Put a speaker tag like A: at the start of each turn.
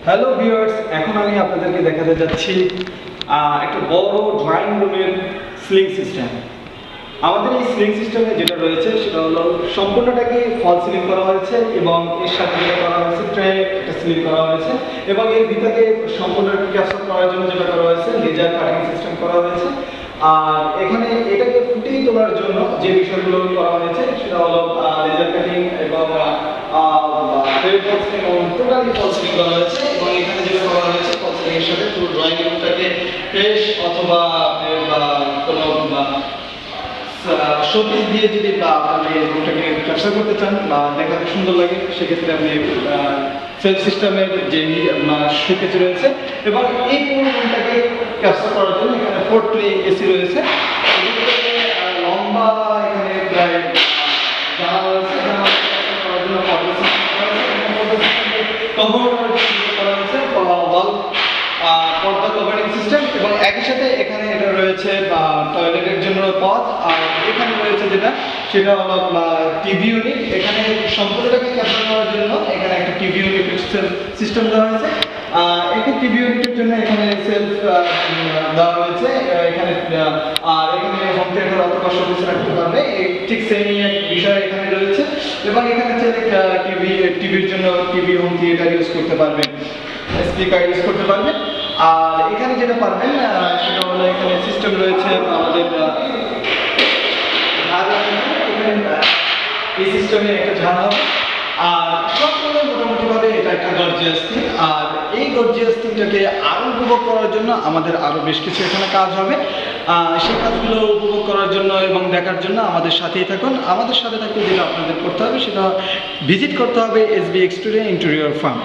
A: Hello viewers, এখন আমি আপনাদেরকে দেখাতে যাচ্ছি একটা বড় ড্রয়িং রুমের সিলিং সিস্টেম। আমাদের এই সিলিং সিস্টেমে যেটা রয়েছে সেটা হলো সম্পূর্ণটাকে ফল সিলিং করা হয়েছে এবং এর সাথে যেটা করা হয়েছে ট্রে একটা সিলিং করা হয়েছে এবং এর ভিতরে সম্পূর্ণ ক্যাপচার করার জন্য যেটা করা হয়েছে লেজার কাটিং সিস্টেম করা হয়েছে। আর এখানে এটাকে ফুটিয়ে তোলার জন্য যে বিষয়গুলো করা হয়েছে সেটা হলো লেজার কাটিং এবং টোটালি ফল সিলিং করা হয়েছে এবং এখানে যেটা করা হয়েছে ফল সিলিং এর সাথে পুরো ড্রয়িং রুমটাকে ফ্রেশ অথবা কোনো শোপিস দিয়ে যদি আপনি রুমটাকে ক্যাপচার করতে চান বা দেখাতে সুন্দর লাগে সেক্ষেত্রে আপনি সেলফ সিস্টেমের যে শোকেস রয়েছে এবং এই পুরো রুমটাকে ক্যাপচার করার জন্য এখানে 4 এসি রয়েছে। লম্বা এখানে প্রায় জানালা রয়েছে, জানালা করার জন্য পর্দা কভারিং সিস্টেম এবং একই সাথে এখানে এটা রয়েছে টয়লেটের জন্য পথ। আর এখানে রয়েছে যেটা সেটা হলো টিভি ইউনিট। এখানে সম্পূর্ণটাকে ক্যাপচার করার জন্য এখানে একটা টিভি ইউনিট সিস্টেম দেওয়া হয়েছে। একটি টিভি ইউনিটের জন্য এখানে সেলফ দেওয়া হয়েছে এখানে। আর এখানে হোম থিয়েটার অথবা শোকেস রাখতে পারবে, ঠিক সেমই এক বিষয় এখানে রয়েছে এবং এখানে টিভির জন্য টিভি হোম থিয়েটার ইউজ করতে পারবেন, স্পিকার ইউজ করতে পারবেন। আর এখানে যেটা পারবেন সেটা হলো এখানে সিস্টেম রয়েছে আমাদের এই সিস্টেমে একটা ঝাড় হবে। আর সব মিলে মোটামুটিভাবে এটা একটা গর্জিয়াস থিম। আর এই গর্জিয়াস থিমটাকে আরও উপভোগ করার জন্য আমাদের আরও বেশ কিছু এখানে কাজ হবে। সেই কাজগুলো উপভোগ করার জন্য এবং দেখার জন্য আমাদের সাথেই থাকুন। আমাদের সাথে থাকতে যেটা আপনাদের করতে হবে সেটা ভিজিট করতে হবে SB Exterior ইন্টেরিয়র ফার্ম।